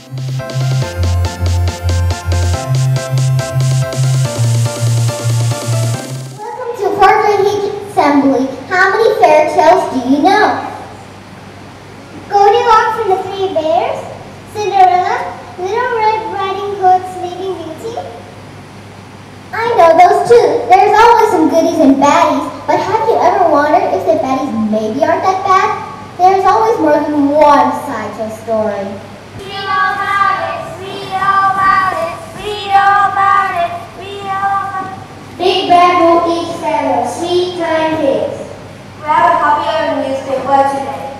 Welcome to Portrait Assembly. How many fairy tales do you know? Goldilocks and the Three Bears, Cinderella, Little Red Riding Hood, Sleeping Beauty. I know those too. There's always some goodies and baddies, but have you ever wondered if the baddies maybe aren't that bad? There's always more than one side to a story. Read all about it, read all about it, read all about it, read all about it. Big Bad Wolf eats sparrow, sweet kind pigs. Grab a copy of the newspaper today.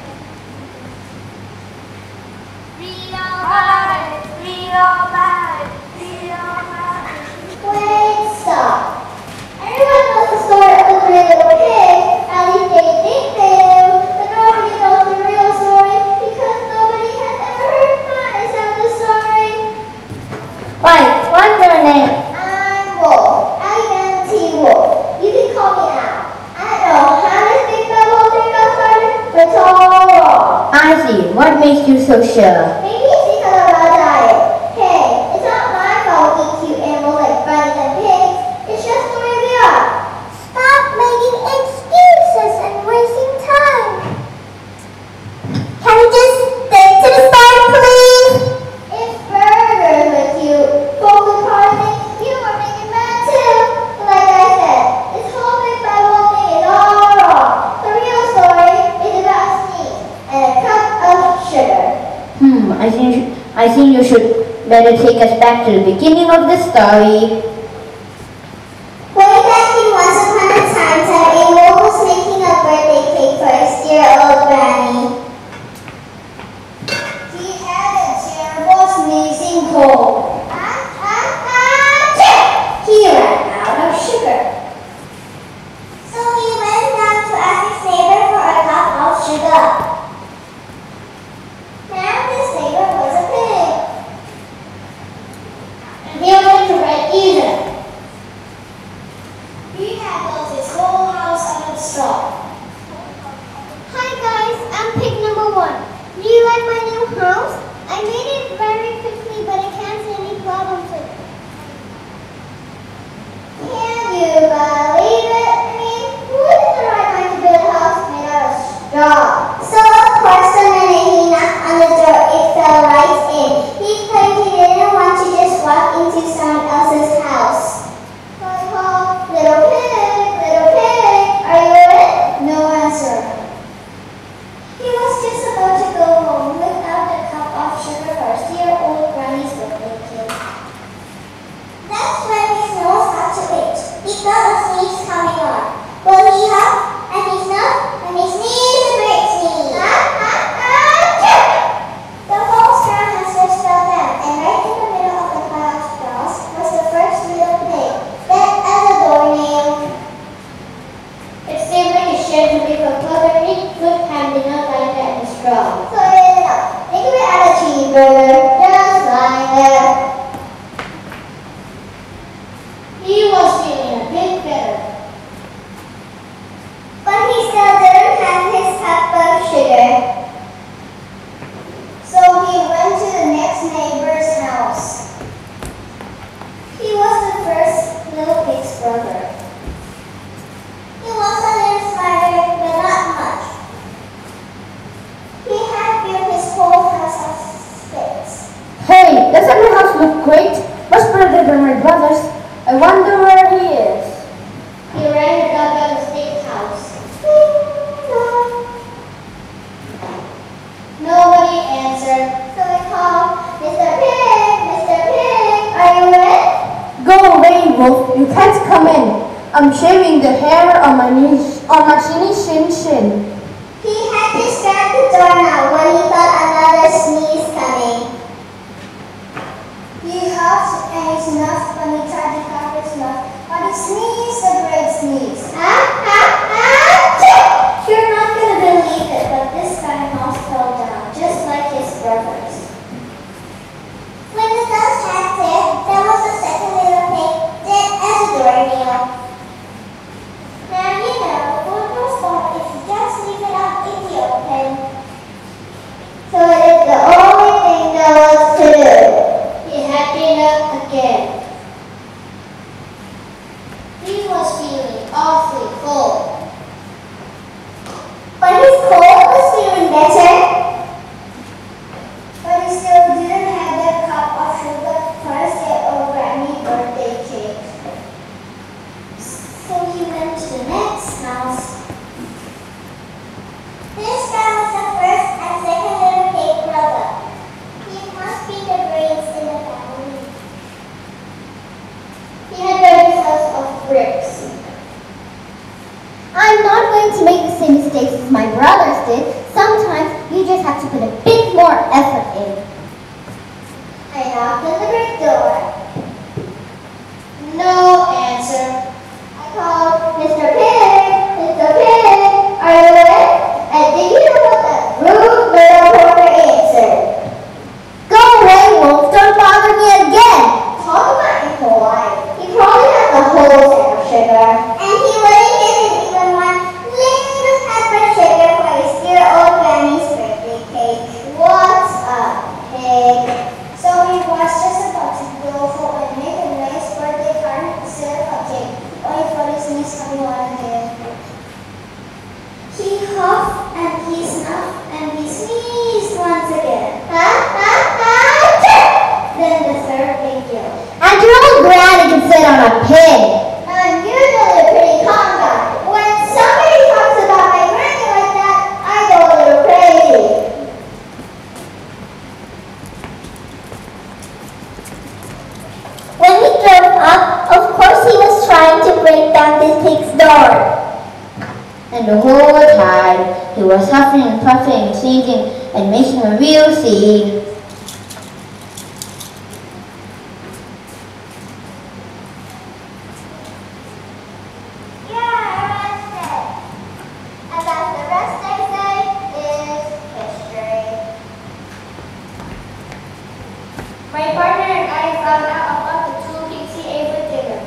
Read all about it, read all about it, read all about it. Wait, stop. Everyone knows the story of the Three Little Pigs. At least they think they do. But nobody knows the real story because nobody has ever heard my side of the story. Wait, what's your name? I'm Wolf. I-N-T Wolf. You can call me Al. I don't know how this big bad wolf thing got started, but it's all wrong. I see. What makes you so sure? Maybe it's because of our diet. Hey, it's not my fault we eat cute animals like bunnies and pigs. It's just the way we are. Stop making excuses and wasting time. Can we just stick to the story, please? It's burgers with you. Folks would probably think you were making mad too. But like I said, this whole big bad wolf thing is all wrong. The real story is about a sneeze and a cup of sugar. I think you should better take us back to the beginning of the story. Way back in once upon a time, a wolf was making a birthday cake for his dear-old granny. He had a terrible sneezing cold. He ran out of sugar. So he went down to ask his neighbor for a cup of sugar. Now his neighbor was a pig. And he wanted to break even. He had built his whole house out of straw. Hi guys, I'm pig number 1. Do you like my new house? I made it very quickly, but I can't see any problems with it. Can you believe it? I mean, who is the right mind to build a house made out of straw? So of course, the minute he knocked on the door, it fell right in. He claimed he didn't want to just walk into someone else's house. So I called, little pig, are you in? No answer. He was just about to go home without a cup of sugar for his dear old granny's birthday cake. That's when his nose got to itch. He felt a sneeze coming on. Well, he huffed, and he snuffed, and he sneezed a great sneeze. The whole straw has just fell down, and right in the middle of the pile of straws was the first little pig, dead as a doornail. It seemed like a shed to make a clever neat good hand did not like that in straw. So I ended up making it out of cheeseburger, just lying there. He was feeling a bit better. But he still didn't have his cup of sugar. So he went to the next neighbor's house. He was the first little pig's brother. He was a little smarter, but not much. He had built his whole house of sticks. Hey, doesn't your house look great? Much better than my brother's. I wonder where he is. He rang the doorbell of the steakhouse. Nobody answered. So I called, Mr. Pig, are you in? Go away, Wolf. You can't come in. I'm shaving the hair on my shinny shin. He had to start the door now when he felt another sneeze coming. He huffed and he snuffed when he tried to cover his mouth, but he sneezed a great sneeze. You're not going to believe it, but this time house fell down, just like his brother's. When the dust had cleared, there was a second little pig, dead as a doornail. Now you know, food was bought if you just leave it out in the open. knocked on the brick door. No answer. I called, Mr. Pig, Mr. Pig, are you there? And do you know what that rude little porter answered? Go away, Wolf. Don't bother me again. Talk about impolite. He probably had the whole sack of sugar. And he wouldn't give him even one little cup of sugar for his dear old granny's birthday cake. What's a pig? So he was just about to go home and make a nice birthday card instead of a cake. Only for his niece coming on again. He huffed and he snuffed and he sneezed once again. Ha ha ha! Then the third big yell. And your old granny can sit on a pig. I'm usually a pretty calm guy. When somebody talks about my granny like that, I go a little crazy. When we drove up, of course he was trying to break down this pig's door. And the whole time, he was huffing and puffing and sneezing and making a real scene. You're arrested. And that's the rest I say is history. My partner and I found out about the two pigs he ate with dinner.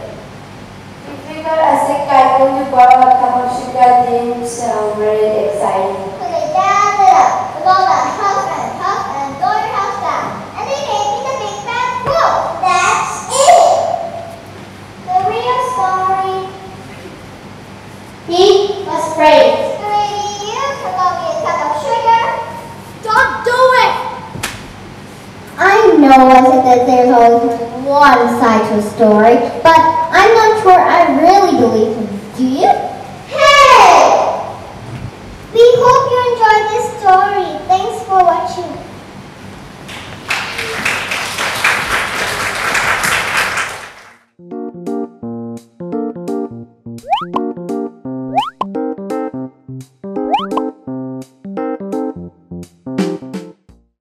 We figured as a cat when you borrow a cup of sugar didn't sound very exciting. So they dammed it up with all that huff and puff and blow your house down. And they made me the big bad wolf. That's it. The real story. He was brave. The lady you forgot me a cup of sugar. Don't do it! I know I said that there's always one side to a story, but I'm not sure I really believe him. Do you?